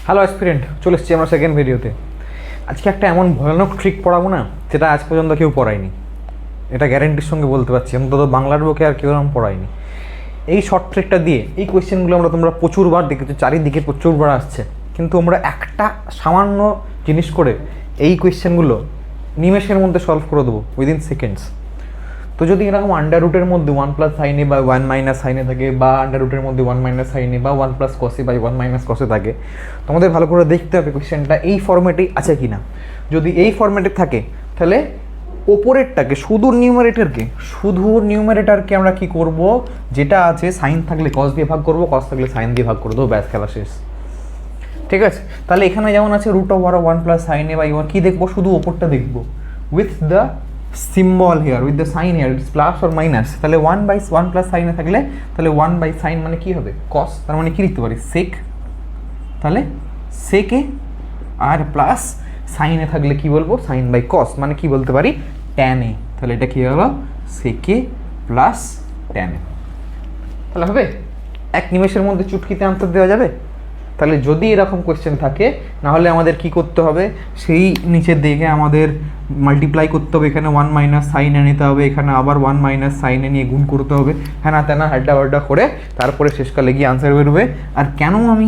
Hello aspirant, চলে এসেছি আমরা সেকেন্ড ভিডিওতে। আজকে একটা এমন ভয়ানক ট্রিক পড়াবো না, যেটা আজ পর্যন্ত কেউ পড়ায়নি। এটা গ্যারেন্টির সঙ্গে বলতে পারছি, অন্তত বাংলার বুকে আর কেউ এরকম পড়ায়নি। এই শর্ট ট্রিকটা দিয়ে এই কোয়েশ্চেনগুলো তোমরা প্রচুরবার দেখেছো, চারিদিকে প্রচুরবার আসছে, কিন্তু আমরা একটা সামান্য জিনিস করে এই কোয়েশ্চেনগুলো নিমেষের মধ্যে সলভ করে দেবো, উইদিন সেকেন্ডস। তো যদি এরকম আন্ডার রুটের মধ্যে 1+ সাইনে বা 1- সাইনে থাকে, বা আন্ডার রুটের মধ্যে 1- সাইনে বা 1+ কসে বা 1- কসে থাকে, তোমাদের ভালো করে দেখতে হবে কোয়েশ্চেনটা এই ফরম্যাটেই আছে কি না। যদি এই ফরম্যাটে থাকে তাহলে ওপরেরটাকে শুধু নিউমারেটারকে আমরা কি করব, যেটা আছে সাইন থাকলে কস দিয়ে ভাগ করব, কস থাকলে সাইন দিয়ে ভাগ করে দেবো, ব্যাস খেলা শেষ। ঠিক আছে, তাহলে এখানে যেমন আছে √1+ সাইনে বা কী দেখবো, শুধু ওপরটা দেখবো with the symbol here, with the sign here, it's plus or minus. তাহলে 1/1+ সাইনে থাকলে তাহলে 1/সাইন মানে কী হবে, কস। তার মানে কী লিখতে পারি, সেক। তাহলে সেকে আর প্লাস সাইনে থাকলে কি বলবো, sin/cos মানে কি বলতে পারি, tan a। তাহলে এটা কী হলো, সেকে প্লাস tan a। তাহলে হবে এক নিমেষের মধ্যে চুটকিতে আনসার দেওয়া যাবে। তাহলে যদি এরকম কোয়েশ্চেন থাকে, নাহলে আমাদের কি করতে হবে, সেই নিচের দিকে আমাদের মাল্টিপ্লাই করতে হবে, এখানে 1- সাইনে নিতে হবে, এখানে আবার 1- সাইনে নিয়ে গুণ করতে হবে, হ্যাঁ তেনা হাড্ডা বাড্ডা করে, তারপরে শেষকালে গিয়ে আনসার বেরোবে। আর কেন আমি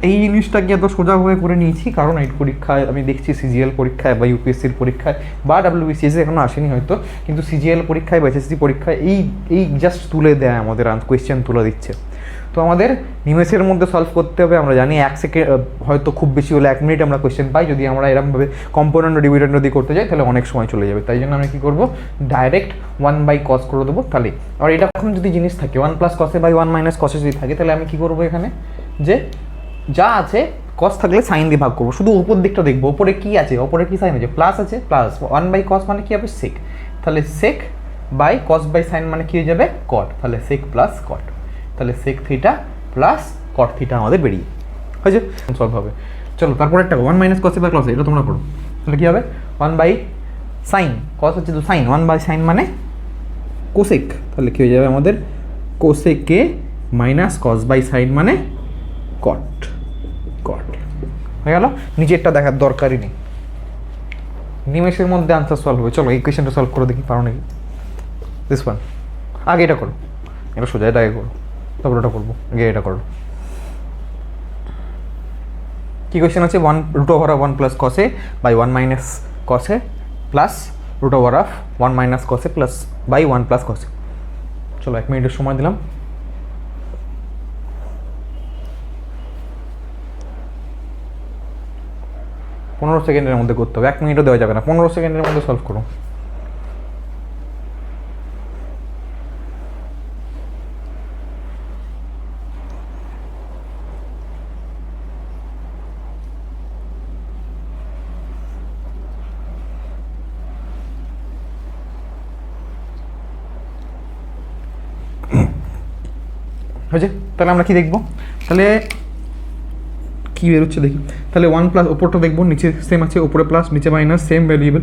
এই জিনিসটাকে এত সোজাভাবে করে নিয়েছি, কারণ এই পরীক্ষায় আমি দেখছি, সিজিএল পরীক্ষায় বা ইউপিএসসির পরীক্ষায় বা WBCS এখনও আসেনি হয়তো, কিন্তু সিজিএল পরীক্ষায় বা SSC পরীক্ষায় এই জাস্ট তুলে দেয়, আমাদের কোয়েশ্চেন তুলে দিচ্ছে। তো আমাদের নিমেষের মধ্যে সলভ করতে হবে। আমরা জানি 1 সেকেন্ড, হয়তো খুব বেশি হলে 1 মিনিট আমরা কোয়েশ্চেন পাই। যদি আমরা এরকমভাবে কম্পোনেন্ট ও ডিভিডেন্ড দিয়ে করতে যাই, তাহলে অনেক সময় চলে যাবে। তাই জন্য আমরা কী করবো, ডাইরেক্ট 1/cos করে দেবো। তাহলে আর এটা এখন যদি জিনিস থাকে 1+ cos বা 1- cos যদি থাকে, তাহলে আমি কী করবো, এখানে যে যা আছে cos থাকলে সাইন দিয়ে ভাগ করবো, শুধু উপর দিকটা দেখবো, ওপরে কী আছে, ওপরে কী সাইন আছে, প্লাস আছে, প্লাস 1/cos মানে কী হবে, সেক। তাহলে সেক বাই cos/sin মানে কী হয়ে যাবে, কট। তাহলে সেক প্লাস কট, তাহলে sec theta plus cot theta আমাদের বেরিয়ে হয়েছে, সলভ হবে। চলো তারপরে একটা 1- cos বা cos, এটা তোমরা পড়ো। তাহলে কী হবে, 1/sin, cos হচ্ছে তো সাইন, 1/sin মানে কোসেক। তাহলে কী হয়ে যাবে আমাদের, কোসেকে মাইনাস cos/sin মানে কট। হয়ে গেল, নিচেরটা দেখার দরকারই নেই, নিমেষের মধ্যে আনসার সলভ হবে। চলো এই কোয়েশ্চেনটা সলভ করে দেখি, পারো নাকি। দিস ওয়ান, আগে এটা করো, এটা সোজা, এটা আগে করো, তারপর ওটা করবো, আগে এটা করো। কী কোয়েশ্চেন আছে, √1+ cos a by 1- cos a plus √1- cos a plus by 1+ cos a। চলো 1 মিনিটের সময় দিলাম। পনেরো সেকেন্ডের মধ্যে করতে হবে, 1 মিনিটও দেওয়া যাবে না, 15 সেকেন্ডের মধ্যে সলভ করো। হয়েছে, তাহলে আমরা কি দেখবো, তাহলে কী বেরোচ্ছে দেখি। তাহলে 1+, ওপরটা দেখবো, নিচে সেম আছে, ওপরে প্লাস নিচে মাইনাস, সেম ভ্যারিয়েবল,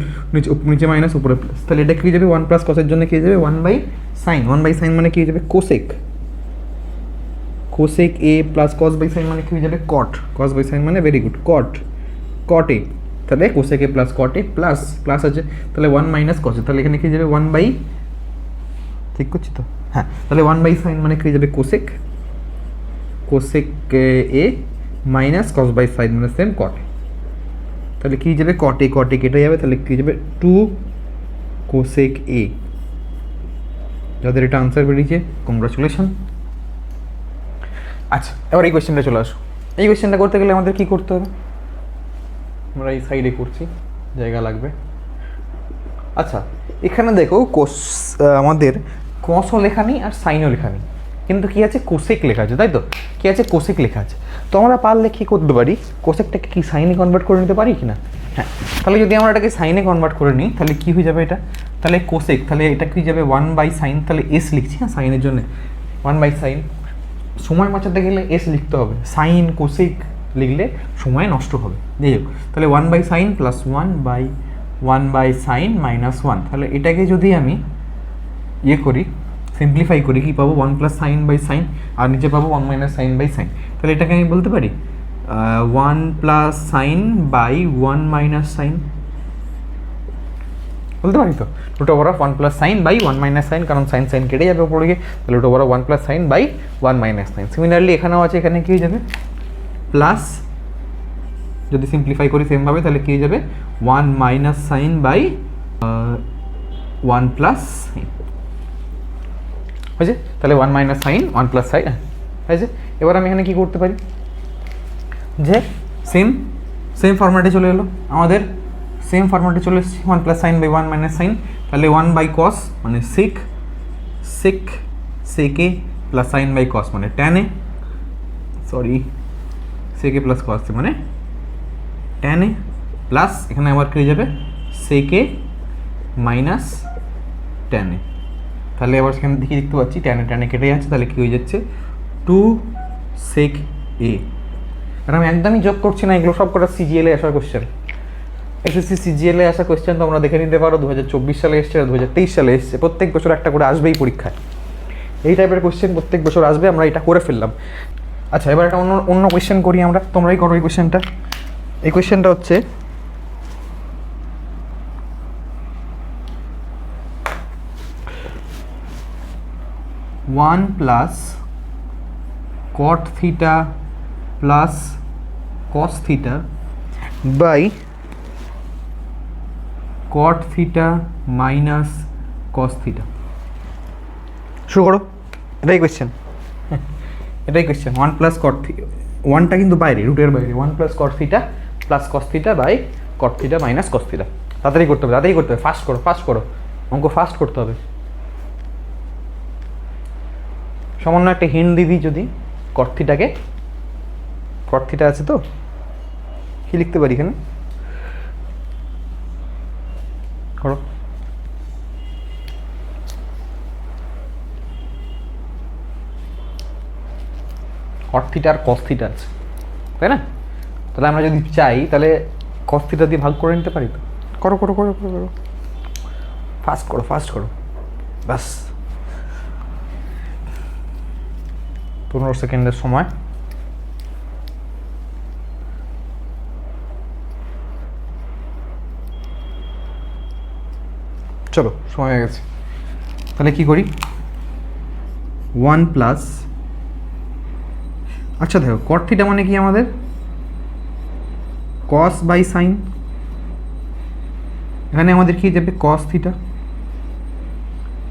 নিচে মাইনাস উপরে প্লাস। তাহলে এটা কী যাবে, 1+ cos এর জন্য কী যাবে, 1/sin। 1/sin মানে কী যাবে, কোসেক a প্লাস cos/sin মানে কী হয়ে যাবে, কট। cos/sin মানে ভেরি গুড, কট a। তাহলে cosec a plus cot a plus আছে, তাহলে 1- cos। তাহলে এখানে কী যাবে, ঠিক করছি তো, হ্যাঁ। তাহলে 1/sin মানে কী যাবে, কোসেক a মাইনাস cos/sin মানে সেম কট। তাহলে কী যাবে, কট a কেটে যাবে, তাহলে কী যাবে, 2 cosec a। যাদের এটা আনসার বেরিয়েছে, কংগ্রাচুলেশন। আচ্ছা, এবার এই কোয়েশ্চেনটা চলে আসো। এই কোয়েশ্চেনটা করতে গেলে আমাদের কী করতে হবে, আমরা এই সাইডে করছি, জায়গা লাগবে। আচ্ছা, এখানে দেখো আমাদের কসও লেখা নেই আর সাইনও লেখা নেই, কিন্তু কী আছে, কোসেক লেখা আছে, তাই তো। কী আছে, কোসেক লেখা আছে। তো আমরা পারলে কী করতে পারি, কোসেকটাকে কি সাইনে কনভার্ট করে নিতে পারি কি না। হ্যাঁ, তাহলে যদি আমরা এটাকে সাইনে কনভার্ট করে নিই, তাহলে কী হয়ে যাবে এটা, তাহলে কোসেক, তাহলে এটা কী যাবে, 1/sin। তাহলে এস লিখছি, হ্যাঁ সাইনের জন্য 1/sin। সময় বাঁচাতে গেলে এস লিখতে হবে, সাইন কোসেক লিখলে সময় নষ্ট হবে। যাই হোক, তাহলে 1/sin প্লাস 1/sin মাইনাস 1। তাহলে এটাকে যদি আমি করি, সিম্পলিফাই করি, কী পাবো, 1+ sin/sin, আর নিচে পাবো 1- sin/sin। তাহলে এটাকে আমি বলতে পারি one plus sine by one minus sine, বলতে পারি তো root over of one plus sine by one minus sine, কারণ সাইন সাইন কেটে যাবে ওপরে গিয়ে, তাহলে root over of one plus sine by one minus sine. Similarly এখানেও আছে, এখানে কী হয়ে যাবে প্লাস, যদি সিম্পলিফাই করি সেমভাবে তাহলে কী হয়ে যাবে one minus sine by one plus sine হয়েছে, তাহলে one minus sine one plus sine হয়েছে। এবার আমি এখানে কী করতে পারি, যে সেম ফর্ম্যাটে চলে এলো আমাদের, সেম ফর্ম্যাটে চলে এসেছি one plus sine by one minus sine, তাহলে ওয়ান বাই কস মানে সেকে প্লাস সাইন বাই কস মানে ট্যানে, সরি সেকে প্লাস কস মানে ট্যানে, প্লাস এখানে আবার কী হয়ে যাবে সেকে মাইনাস ট্যানে, তাহলে আবার সেখানে দেখতে পাচ্ছি ট্যানে কেটে যাচ্ছে, তাহলে কী হয়ে যাচ্ছে টু সেক এ। আর আমি একদমই যোগ করছি না, এগুলো সব কটা সিজিএলে আসার কোশ্চেন, এসএসসি সিজিএলে আসা কোশ্চেন তোমরা দেখে নিতে পারো, 2024 সালে এসছে, 2023 সালে এসছে, প্রত্যেক বছর একটা করে আসবেই পরীক্ষায়, এই টাইপের কোশ্চেন প্রত্যেক বছর আসবে, আমরা এটা করে ফেললাম। আচ্ছা এবার একটা অন্য কোশ্চেন করি আমরা, তোমরাই করো এই কোশ্চেনটা। এই কোশ্চেনটা হচ্ছে one plus cot theta plus cos theta by cot theta minus cos theta. শুরু করো, এটাই কোয়েশ্চেন, এটাই question. One plus cot theta, ওয়ানটা কিন্তু বাইরে, রুটের বাইরে, one plus cot theta plus cos theta by cot theta minus cos theta. তাড়াতাড়ি করতে হবে, ফাস্ট করো অঙ্ক ফাস্ট করতে হবে। সামান্য একটা হিন্ট দিদি, যদি কট থিটাকে, কট থিটা আছে তো কি লিখতে পারি এখানে, করো কট থিটা আর কস থিটা আছে, তাই না? তাহলে আমরা যদি চাই তাহলে কস থিটা দিয়ে ভাগ করে নিতে পারি তো। করো ফাস্ট করো ব্যাস, 15 সেকেন্ডের সময়। চলো সময় হয়ে গেছে, তাহলে কি করি, ওয়ান প্লাস, আচ্ছা দেখো কট থিটা মানে কি আমাদের কস বাই সাইন, এখানে আমাদের কি হয়ে যাবে কস থিটা,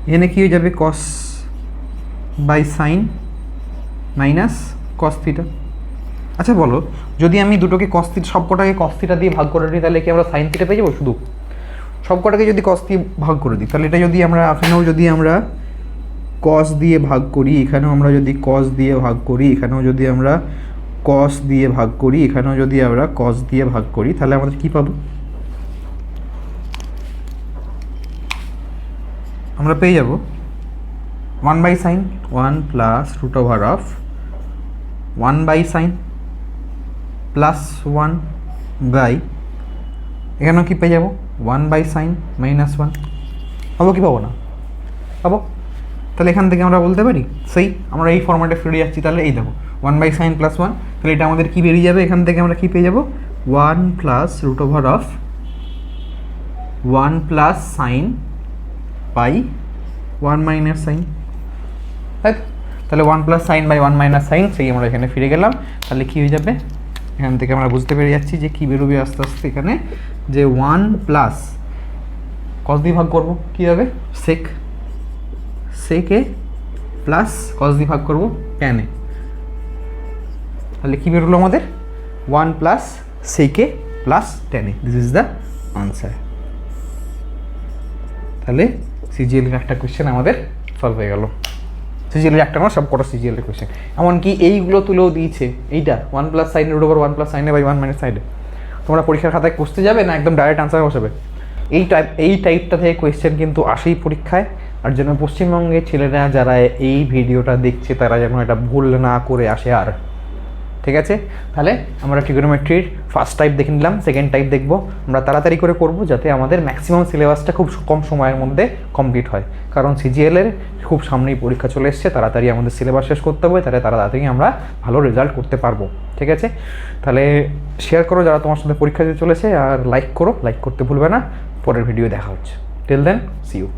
এখানে কি হয়ে যাবে cos by sine minus cos theta. আচ্ছা বলো, যদি আমি দুটোকে কস থিটা, সবকটাকে কস থিটা দিয়ে ভাগ করে নিই তাহলে কি আমরা সাইন থিটা পেয়ে যাবো? শুধু সবকটাকে যদি কস দিয়ে ভাগ করে দিই তাহলে এটা যদি আমরা এখানেও যদি আমরা কস দিয়ে ভাগ করি, এখানেও আমরা যদি কস দিয়ে ভাগ করি, এখানেও যদি আমরা কস দিয়ে ভাগ করি, এখানেও যদি আমরা কস দিয়ে ভাগ করি, তাহলে আমাদের কি পাবো? আমরা পেয়ে যাব one by sine, one plus root over of one by sine plus one by, এখানেও কি পেয়ে যাবো one by sine minus one, পাবো কি পাবো না? পাবো। তাহলে এখান থেকে আমরা বলতে পারি সেই আমরা এই ফর্ম্যাটে ফিরে যাচ্ছি, তাহলে এই দেখো one by sine plus one, তাহলে এটা আমাদের কি বেরিয়ে যাবে, এখান থেকে আমরা কি পেয়ে যাবো one plus root over of one plus sine by one minus sine, তাই তো? তাহলে one plus sine by one minus sine, সেই আমরা এখানে ফিরে গেলাম। তাহলে কী হয়ে যাবে, এখান থেকে আমরা বুঝতে পেরে যাচ্ছি যে কী বেরোবে আস্তে আস্তে এখানে, যে ওয়ান প্লাস কস দিয়ে ভাগ করবো, কী হবে সেকে প্লাস কস দিয়ে ভাগ করবো ট্যানে, তাহলে কী বেরোলো আমাদের ওয়ান প্লাস সেকে প্লাস ট্যানে, দিস ইজ দ্য আনসার। তাহলে সিজিএলের একটা কোয়েশ্চেন আমাদের সলভ হয়ে গেল। সিজিএলের একটা না, সব কটা সিজিএলের কোয়েশ্চেন, এমনকি এইগুলো তুলেও দিয়েছে, এইটা one plus sine root over one plus সাইনে বাই ওয়ান মাইনাস সাইনে। তোমরা পরীক্ষার খাতায় কষতে যাবে না, একদম ডাইরেক্ট আনসার বসাবে। এই টাইপটা থেকে কোয়েশ্চেন কিন্তু আসেই পরীক্ষায়। আর যেন পশ্চিমবঙ্গের ছেলেরা যারা এই ভিডিওটা দেখছে তারা যেন এটা ভুল না করে আসে। আর ঠিক আছে, তাহলে আমরা ট্রিগোনোমেট্রির ফার্স্ট টাইপ দেখে নিলাম, সেকেন্ড টাইপ দেখবো। আমরা তাড়াতাড়ি করে করব যাতে আমাদের ম্যাক্সিমাম সিলেবাসটা খুব কম সময়ের মধ্যে কমপ্লিট হয়, কারণ সিজিএলের খুব সামনেই পরীক্ষা চলে এসছে, তাড়াতাড়ি আমাদের সিলেবাস শেষ করতে হবে, তাহলে তাড়াতাড়ি আমরা ভালো রেজাল্ট করতে পারবো। ঠিক আছে, তাহলে শেয়ার করো যারা তোমার সাথে পরীক্ষা দিতে চলেছে, আর লাইক করো, লাইক করতে ভুলবে না। পরের ভিডিও দেখা হচ্ছে। Till then, see you.